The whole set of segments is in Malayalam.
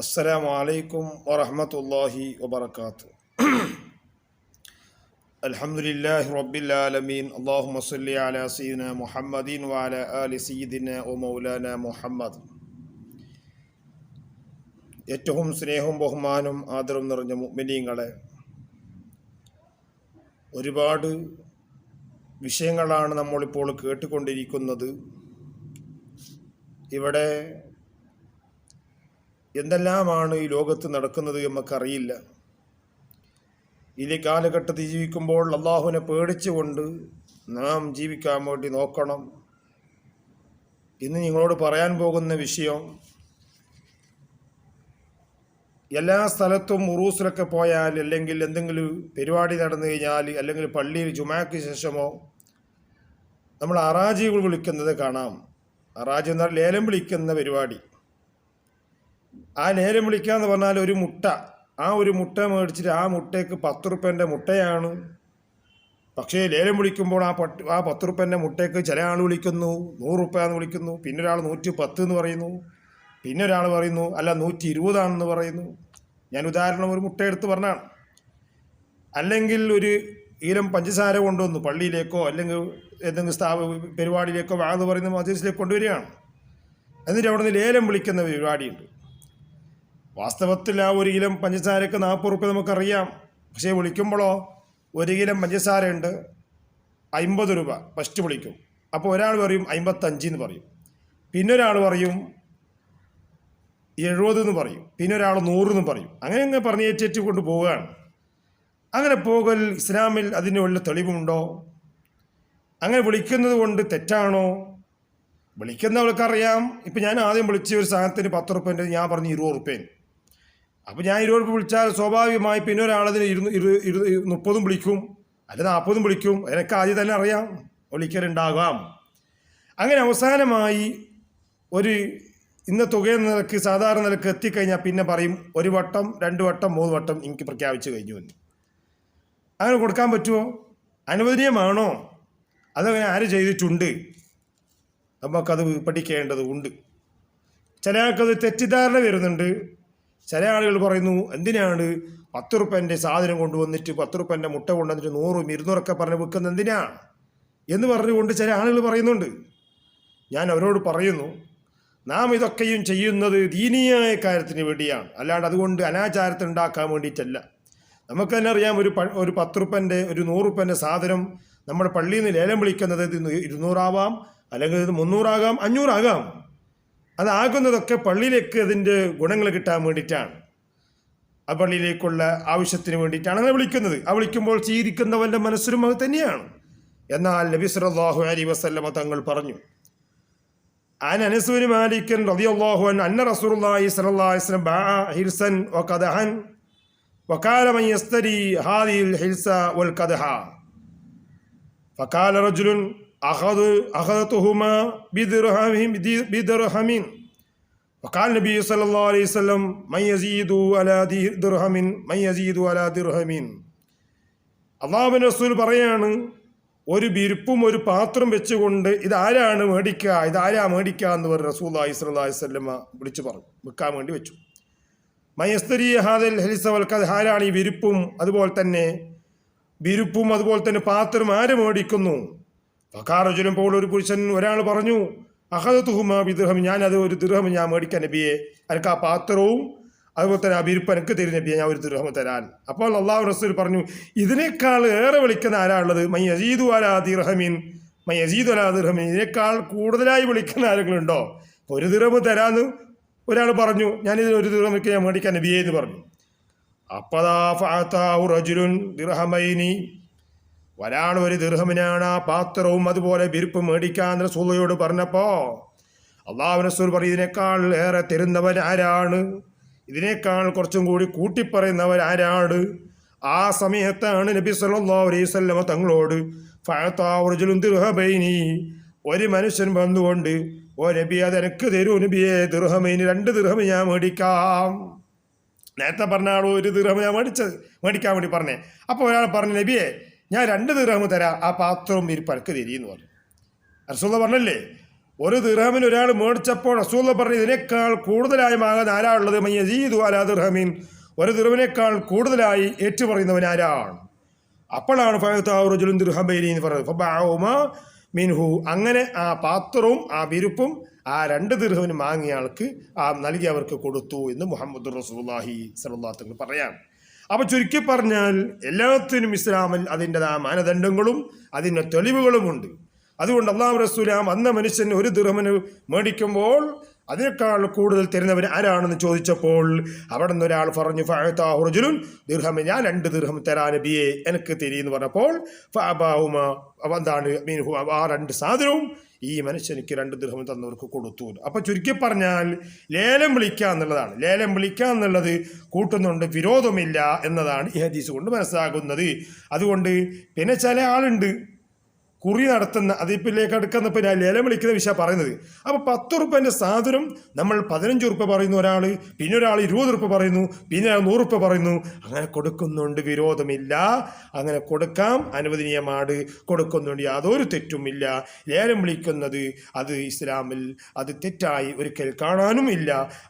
السلام عليكم ورحمة الله وبركاته. الحمد لله رب العالمين. اللهم صل على سيدنا محمد وعلى آل سيدنا ومولانا محمد. ഏറ്റവും സ്നേഹവും ബഹുമാനവും ആദരവും നിറഞ്ഞ മുഅ്മിനീങ്ങളെ, ഒരുപാട് വിഷയങ്ങളാണ് നമ്മളിപ്പോൾ കേട്ടുകൊണ്ടിരിക്കുന്നത്. ഇവിടെ എന്തെല്ലാമാണ് ഈ ലോകത്ത് നടക്കുന്നത് നമുക്കറിയില്ല. ഈ കാലഘട്ടത്തിൽ ജീവിക്കുമ്പോൾ അള്ളാഹുവിനെ പേടിച്ചുകൊണ്ട് നാം ജീവിക്കാൻ വേണ്ടി നോക്കണം. ഇന്ന് നിങ്ങളോട് പറയാൻ പോകുന്ന വിഷയം, എല്ലാ സ്ഥലത്തും ഉറൂസിലൊക്കെ പോയാൽ, അല്ലെങ്കിൽ എന്തെങ്കിലും പരിപാടി നടന്നു കഴിഞ്ഞാൽ, അല്ലെങ്കിൽ പള്ളിയിൽ ജുമാക്ക് ശേഷമോ നമ്മൾ അറാജികൾ വിളിക്കുന്നത് കാണാം. അറാജി എന്നാൽ ലേലം വിളിക്കുന്ന പരിപാടി. ആ ലേലം വിളിക്കുക എന്ന് പറഞ്ഞാൽ ഒരു മുട്ട, ആ ഒരു മുട്ട മേടിച്ചിട്ട് ആ മുട്ടയ്ക്ക് 10 റുപ്യൻ്റെ മുട്ടയാണ്. പക്ഷേ ലേലം വിളിക്കുമ്പോൾ ആ 10 റുപ്യൻ്റെ മുട്ടയ്ക്ക് ചില ആൾ വിളിക്കുന്നു 100 റുപ്യ എന്ന് വിളിക്കുന്നു, പിന്നെ ഒരാൾ 110 എന്ന് പറയുന്നു, പിന്നെ ഒരാൾ പറയുന്നു അല്ല 120 ആണെന്ന് പറയുന്നു. ഞാൻ ഉദാഹരണം ഒരു മുട്ട എടുത്ത് പറഞ്ഞാണ്. അല്ലെങ്കിൽ ഒരു ഈലം പഞ്ചസാര കൊണ്ടുവന്നു പള്ളിയിലേക്കോ അല്ലെങ്കിൽ ഏതെങ്കിലും പരിപാടിയിലേക്കോ വാങ്ങുന്നു പറയുന്ന മജീസിലേക്ക് കൊണ്ടുവരികയാണ്. എന്നിട്ട് അവിടെ നിന്ന് ലേലം വിളിക്കുന്ന പരിപാടിയുണ്ട്. വാസ്തവത്തിൽ ആ ഒരു കിലോ പഞ്ചസാരക്ക് 40 റുപ്യ നമുക്കറിയാം. പക്ഷേ വിളിക്കുമ്പോഴോ ഒരു കിലോ പഞ്ചസാര ഉണ്ട് 50 രൂപ ഫസ്റ്റ് വിളിക്കും. അപ്പോൾ ഒരാൾ പറയും 55 എന്ന് പറയും, പിന്നെ ഒരാൾ പറയും 70 എന്ന് പറയും, പിന്നെ ഒരാൾ 100 എന്ന് പറയും. അങ്ങനെ പറഞ്ഞ് ഏറ്റി കൊണ്ട് പോവുകയാണ്. അങ്ങനെ പോകൽ ഇസ്ലാമിൽ അതിന് വല്ല തെളിവുണ്ടോ? അങ്ങനെ വിളിക്കുന്നത് കൊണ്ട് തെറ്റാണോ? വിളിക്കുന്നവർക്കറിയാം. ഇപ്പം ഞാൻ ആദ്യം വിളിച്ച ഒരു സാധനത്തിന് 10 റുപ്യൻ്റെ ഞാൻ പറഞ്ഞു 20 റുപ്യ. അപ്പോൾ ഞാൻ 20 റുപ്യ വിളിച്ചാൽ സ്വാഭാവികമായി പിന്നെ ഒരാളതിന് 30 വിളിക്കും, അല്ല 40 വിളിക്കും. എനിക്ക് ആദ്യം തന്നെ അറിയാം വിളിക്കലുണ്ടാകാം. അങ്ങനെ അവസാനമായി ഒരു ഇന്ന തുകയെന്ന നിലക്ക് സാധാരണ നിലക്ക് എത്തിക്കഴിഞ്ഞാൽ പിന്നെ പറയും 1 വട്ടം 2 വട്ടം 3 വട്ടം എനിക്ക് പ്രഖ്യാപിച്ചു കഴിഞ്ഞു എന്ന്. അങ്ങനെ കൊടുക്കാൻ പറ്റുമോ? അനുവദനീയമാണോ? അതങ്ങനെ ആര് ചെയ്തിട്ടുണ്ട്? നമുക്കത് പഠിക്കേണ്ടതുണ്ട്. ചില ആൾക്കത് തെറ്റിദ്ധാരണ വരുന്നുണ്ട്. ചില ആളുകൾ പറയുന്നു, എന്തിനാണ് 10 റുപ്യൻ്റെ സാധനം കൊണ്ടുവന്നിട്ട് 10 റുപ്യൻ്റെ മുട്ട കൊണ്ടുവന്നിട്ട് 100 200 പറഞ്ഞ് വിൽക്കുന്നത് എന്തിനാണ് എന്ന് പറഞ്ഞുകൊണ്ട് ചില ആളുകൾ പറയുന്നുണ്ട്. ഞാൻ അവരോട് പറയുന്നു, നാം ഇതൊക്കെയും ചെയ്യുന്നത് ദീനീയായ കാര്യത്തിന് വേണ്ടിയാണ്, അല്ലാണ്ട് അതുകൊണ്ട് അനാചാരത്തിൽ ഉണ്ടാക്കാൻ വേണ്ടിയിട്ടല്ല. നമുക്ക് തന്നെ അറിയാം, ഒരു 10 റുപ്യൻ്റെ ഒരു 100 റുപ്യൻ്റെ സാധനം നമ്മുടെ പള്ളിയിൽ നിന്ന് ലേലം വിളിക്കുന്നത് 200 ആവാം, അല്ലെങ്കിൽ ഇത് 300 ആകാം, 500 ആകാം. അതാകുന്നതൊക്കെ പള്ളിയിലേക്ക് അതിൻ്റെ ഗുണങ്ങൾ കിട്ടാൻ വേണ്ടിയിട്ടാണ്, ആ പള്ളിയിലേക്കുള്ള ആവശ്യത്തിന് വേണ്ടിയിട്ടാണ് അങ്ങനെ വിളിക്കുന്നത്. ആ വിളിക്കുമ്പോൾ സ്വീകരിക്കുന്നവൻ്റെ മനസ്സിലും അത് തന്നെയാണ്. എന്നാൽ നബി സല്ലല്ലാഹു അലൈഹി വസല്ലമ തങ്ങൾ പറഞ്ഞു, അനസ് ബിൻ മാലിക് റളിയല്ലാഹു അൻഹു അന്ന റസൂലുള്ളാഹി സ്വല്ലല്ലാഹു അലൈഹി വസല്ലം ബഅ ഹിർസൻ വഖദഹൻ വഖാല മൻ യസ്തരി ഹാദിഹിൽ ഹിർസ വൽ ഖദഹ ഫഖാല റജുലുൻ أخذتهما بدرهم وقال النبي صلى الله عليه وسلم من يزيد على درهم. അല്ലാഹുവിൻ്റെ റസൂൽ പറയാണ്, ഒരു വിരിപ്പും ഒരു പാത്രം വെച്ചുകൊണ്ട് ഇതാരാണ് മേടിക്കുക, ഇതാരാ മേടിക്കുക എന്ന് പറഞ്ഞ് റസൂലുള്ളാഹി സ്വല്ലല്ലാഹു അലൈഹി വസല്ലം വിളിച്ചു പറഞ്ഞു, വിൽക്കാൻ വേണ്ടി വെച്ചു. മയസ്തരി ഹാദൽ ഹലിസ വൽ ഖദഹ, ആരാണ് ഈ വിരിപ്പും അതുപോലെ തന്നെ പാത്രം ആര് മേടിക്കുന്നു? ഫഖാറജുലും പോൾ ഒരു പുരുഷൻ ഒരാൾ പറഞ്ഞു, അഖദതുഹുമാ ബിദിർഹം, ഞാനത് ഒരു ദിർഹം ഞാൻ മേടിക്കാൻ നബിയെ, എനിക്ക് ആ പാത്രവും അതുപോലെ തന്നെ ആ വിരിപ്പ് എനിക്ക് തരും നബിയെ, ഞാൻ 1 ദിർഹം തരാൻ. അപ്പോൾ അല്ലാഹു റസൂൽ പറഞ്ഞു, ഇതിനേക്കാൾ ഏറെ വിളിക്കുന്ന ആരാളുള്ളത്? മൻ യസീദു അലാ ദിർഹമിൻ, ഇതിനേക്കാൾ കൂടുതലായി വിളിക്കുന്ന ആരെങ്കിലും ഉണ്ടോ? 1 ദിർഹം തരാമെന്ന് ഒരാൾ പറഞ്ഞു, ഞാനിതിന് 1 ദിർഹം ഞാൻ മേടിക്കാൻ നബിയെ എന്ന് പറഞ്ഞു. അപ്പദാ ഫഅതാഹു റജുലുൻ ദിർഹമൈനി, ഒരാൾ 1 ദിർഹമിനാണ് ആ പാത്രവും അതുപോലെ വിരിപ്പും മേടിക്കാൻ റസൂലുള്ളാഹിയോട് പറഞ്ഞപ്പോൾ അല്ലാഹുവിൻ്റെ റസൂൽ പറയും, ഇതിനേക്കാൾ ഏറെ തരുന്നവൻ ആരാണ്? ഇതിനേക്കാൾ കുറച്ചും കൂടി കൂട്ടിപ്പറയുന്നവർ ആരാണ്? ആ സമയത്താണ് നബി സല്ലല്ലാഹു അലൈഹി വസല്ലം തങ്ങളോട് ഫഅതാഹു റജുലുൻ ദിർഹമൈനി, ഒരു മനുഷ്യൻ വന്നുകൊണ്ട്, ഓ നബി അതെനിക്ക് തരൂ നബിയെ, ദിർഹമൈനി 2 ദിർഹം ഞാൻ മേടിക്കാം. നേരത്തെ പറഞ്ഞ ആൾ 1 ദിർഹം ഞാൻ മേടിക്കാൻ വേണ്ടി പറഞ്ഞേ. അപ്പോൾ ഒരാൾ പറഞ്ഞു, നബിയെ ഞാൻ 2 ദിർഹം തരാം, ആ പാത്രവും വിരിപ്പ് എനിക്ക് തരീന്ന് പറഞ്ഞു. റസൂലുള്ളാഹി പറഞ്ഞല്ലേ, ഒരു ദിർഹമിന് ഒരാൾ മേടിച്ചപ്പോൾ റസൂൽ പറഞ്ഞു ഇതിനേക്കാൾ കൂടുതലായി വാങ്ങാൻ ആരാ ഉള്ളത്? മയ്യസീദു അലാ ദിർഹമിൻ, ഒരു ദിർഹമിനേക്കാൾ കൂടുതലായി ഏറ്റുപറയുന്നവൻ ആരാണ്? അപ്പോഴാണ് ഫയത്താറുജുലും ദിർഹബൈനി എന്ന് പറയുന്നത്. ഫബഅഉമാ മിൻഹു, അങ്ങനെ ആ പാത്രവും ആ വിരുപ്പും ആ 2 ദിർഹമിന് വാങ്ങിയ ആൾക്ക് ആ നൽകിയവർക്ക് കൊടുത്തു എന്ന് മുഹമ്മദ് റസൂലുള്ളാഹി സ്വല്ലല്ലാഹു അലൈഹി വസല്ലം പറയാം. അപ്പോൾ ചുരുക്കി പറഞ്ഞാൽ എല്ലാത്തിനും ഇസ്ലാമിൽ അതിൻ്റെതായ മാനദണ്ഡങ്ങളും അതിൻ്റെ തെളിവുകളുമുണ്ട്. അതുകൊണ്ട് അല്ലാഹു റസൂൽ വന്ന മനുഷ്യന് ഒരു ദിർഹമിന് മേടിക്കുമ്പോൾ അതിനേക്കാൾ കൂടുതൽ തരുന്നവൻ ആരാണെന്ന് ചോദിച്ചപ്പോൾ അവിടെ നിന്ന് ഒരാൾ പറഞ്ഞു ഫഅതാഹു റജുലുൻ ദിർഹം, ഞാൻ 2 ദിർഹം തരാ നബിയെ, എനിക്ക് തരീന്ന് പറഞ്ഞപ്പോൾ ഫഅബാഹുമ, എന്താണ് മീൻഹു, ആ 2 സാധനവും ഈ മനുഷ്യനിക്ക് 2 ദിർഹം തന്നവർക്ക് കൊടുത്തു. അപ്പോൾ ചുരുക്കി പറഞ്ഞാൽ ലേലം വിളിക്കുക എന്നുള്ളതാണ്. ലേലം വിളിക്കുക എന്നുള്ളത് കൂട്ടുന്നുണ്ട്, വിരോധമില്ല എന്നതാണ് ഈ ഹദീസ് കൊണ്ട് മനസ്സിലാകുന്നത്. അതുകൊണ്ട് പിന്നെ ചില ആളുണ്ട് കുറി നടത്തുന്ന, അതിപ്പിലേക്ക് അടുക്കുന്നപ്പോൾ ലേലം വിളിക്കുന്ന വിഷയം പറയുന്നത്. അപ്പോൾ 10 റുപ്യൻ്റെ സാധനം നമ്മൾ 15 റുപ്യ പറയുന്നു ഒരാൾ, പിന്നെ ഒരാൾ 20 റുപ്യ പറയുന്നു, പിന്നെ 100 റുപ്യ പറയുന്നു. അങ്ങനെ കൊടുക്കുന്നുണ്ട്, വിരോധമില്ല, അങ്ങനെ കൊടുക്കാം, അനുവദനീയമാണ്, കൊടുക്കുന്നുണ്ട്, യാതൊരു തെറ്റുമില്ല. ലേലം വിളിക്കുന്നത് അത് ഇസ്ലാമിൽ അത് തെറ്റായി ഒരിക്കൽ കാണാനും ഇല്ല,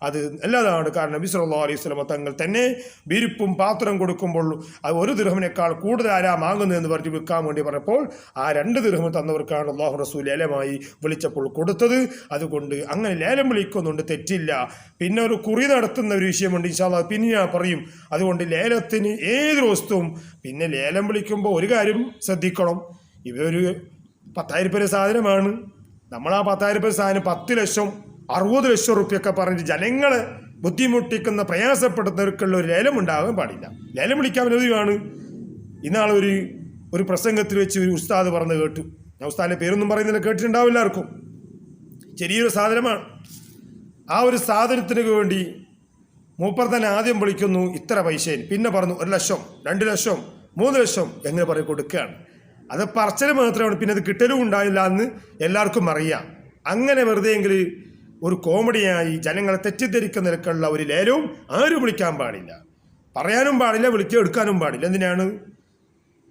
അത് നല്ലതാണ്. കാരണം നബി സല്ലല്ലാഹു അലൈഹി വസല്ലം തങ്ങൾ തന്നെ വിരിപ്പും പാത്രം കൊടുക്കുമ്പോൾ അത് 1 ദിർഹമിനേക്കാൾ കൂടുതൽ ആരാ വാങ്ങുന്നതെന്ന് പറഞ്ഞ് വിൽക്കാൻ വേണ്ടി പറഞ്ഞപ്പോൾ ആ 2 ദിർഹം തന്നവർക്കാണ് അല്ലാഹു റസൂൽ ലേലമായി വിളിച്ചപ്പോൾ കൊടുത്തത്. അതുകൊണ്ട് അങ്ങനെ ലേലം വിളിക്കുന്നുണ്ട്, തെറ്റില്ല. പിന്നെ ഒരു കുറി നടത്തുന്ന ഒരു വിഷയമുണ്ട്, ഇൻഷാ അല്ലാഹ് പിന്നെ ഞാൻ പറയും. അതുകൊണ്ട് ലേലത്തിന് ഏതൊരു വസ്തുവും പിന്നെ ലേലം വിളിക്കുമ്പോൾ ഒരു കാര്യം ശ്രദ്ധിക്കണം. ഇവയൊരു 10,000 രൂപ സാധനമാണ്. നമ്മൾ ആ 10,000 രൂപ സാധനം 10 ലക്ഷം 60 ലക്ഷം റുപ്യൊക്കെ പറഞ്ഞ് ജനങ്ങളെ ബുദ്ധിമുട്ടിക്കുന്ന പ്രയാസപ്പെടുന്നവർക്കുള്ള ഒരു ലേലം ഉണ്ടാകാൻ പാടില്ല. ലേലം വിളിക്കാൻ അനുമതിയാണ്. ഇന്നാളൊരു പ്രസംഗത്തിൽ വെച്ച് ഒരു ഉസ്താദ് പറഞ്ഞ് കേട്ടു. ഞാൻ ഉസ്താദിൻ്റെ പേരൊന്നും പറയുന്നില്ല, കേട്ടിട്ടുണ്ടാവും എല്ലാവർക്കും. ചെറിയൊരു സാധനമാണ്. ആ ഒരു സാധനത്തിന് വേണ്ടി മൂപ്പർ തന്നെ ആദ്യം വിളിക്കുന്നു ഇത്ര പൈസയിൽ, പിന്നെ പറഞ്ഞു 1 ലക്ഷം 2 ലക്ഷം 3 ലക്ഷം എങ്ങനെ പറയും കൊടുക്കുകയാണ്. അത് പറച്ചൽ മാത്രമാണ്, പിന്നെ അത് കിട്ടലും ഉണ്ടായില്ല എന്ന് എല്ലാവർക്കും അറിയാം. അങ്ങനെ വെറുതെയെങ്കിൽ ഒരു കോമഡിയായി ജനങ്ങളെ തെറ്റിദ്ധരിക്കുന്ന നിലക്കുള്ള ഒരു ലേലവും ആരും വിളിക്കാൻ പാടില്ല, പറയാനും പാടില്ല, എടുക്കാനും പാടില്ല. എന്തിനാണ്?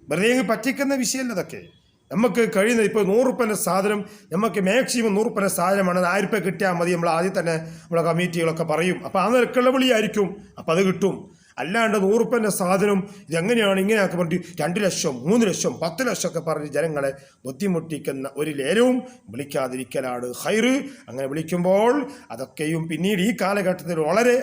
വെറുതെ പറ്റിക്കുന്ന വിഷയമല്ല അതൊക്കെ. നമുക്ക് കഴിയുന്നത് ഇപ്പോൾ 100 റുപ്യൻ്റെ സാധനം, നമുക്ക് മാക്സിമം 100 റുപ്യൻ്റെ സാധനമാണ്, അത് 1000 രൂപ കിട്ടിയാൽ മതി. നമ്മൾ ആദ്യം തന്നെ നമ്മളെ കമ്മിറ്റികളൊക്കെ പറയും. അപ്പോൾ ആ നിരക്കുള്ള വിളിയായിരിക്കും, അപ്പോൾ അത് കിട്ടും. അല്ലാണ്ട് 100 റുപ്യൻ്റെ സാധനം ഇതെങ്ങനെയാണ് ഇങ്ങനെയൊക്കെ പറഞ്ഞ് 2 ലക്ഷം 3 ലക്ഷം 10 ലക്ഷം ഒക്കെ പറഞ്ഞ് ജനങ്ങളെ ബുദ്ധിമുട്ടിക്കുന്ന ഒരു ലേലവും വിളിക്കാതിരിക്കലാണ് ഖൈറ്. അങ്ങനെ വിളിക്കുമ്പോൾ അതൊക്കെയും പിന്നീട് ഈ കാലഘട്ടത്തിൽ വളരെ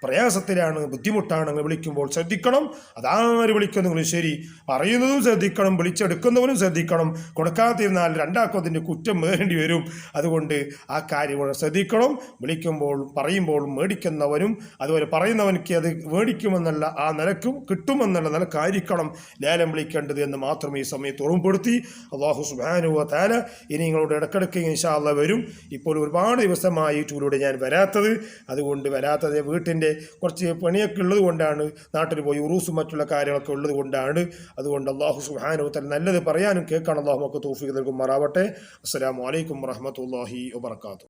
പ്രയാസത്തിലാണ്, ബുദ്ധിമുട്ടാണ്. അങ്ങനെ വിളിക്കുമ്പോൾ ശ്രദ്ധിക്കണം. അതാര് വിളിക്കുന്നവരും ശരി, പറയുന്നതും ശ്രദ്ധിക്കണം, വിളിച്ചെടുക്കുന്നവരും ശ്രദ്ധിക്കണം. കൊടുക്കാതിരുന്നാൽ രണ്ടാക്കും അതിൻ്റെ കുറ്റം വേണ്ടി വരും. അതുകൊണ്ട് ആ കാര്യം വളരെ ശ്രദ്ധിക്കണം. വിളിക്കുമ്പോഴും പറയുമ്പോഴും മേടിക്കുന്നവനും അതുപോലെ പറയുന്നവനക്ക് അത് മേടിക്കുമെന്നുള്ള ആ നിലക്കും കിട്ടുമെന്നുള്ള നിലക്കായിരിക്കണം ലേലം വിളിക്കേണ്ടത് എന്ന് മാത്രം ഈ സമയത്ത് ഓർമ്മപ്പെടുത്തി. അല്ലാഹു സുബ്ഹാനഹു വ തആല ഇനി നിങ്ങളോട് ഇടക്കിടയ്ക്ക് ഇൻഷാ അല്ലാഹ് വരും. ഇപ്പോൾ ഒരുപാട് ദിവസമായിട്ടിലൂടെ ഞാൻ വരാത്തത്. അതുകൊണ്ട് വരാത്തത് വീട്ടിൻ്റെ കുറച്ച് പണിയൊക്കെ ഉള്ളത് കൊണ്ടാണ്, നാട്ടിൽ പോയി ഉറൂസും മറ്റുള്ള കാര്യങ്ങളൊക്കെ ഉള്ളത് കൊണ്ടാണ്. അതുകൊണ്ട് അല്ലാഹു സുബ്ഹാനഹു വ തആല നല്ലത് പറയാനും കേൾക്കാൻ അല്ലാഹു നമുക്ക് തൗഫീഖ് നൽകുമാറാവട്ടെ. അസ്സലാമു അലൈക്കും വറഹ്മത്തുള്ളാഹി വബറകാതുഹു.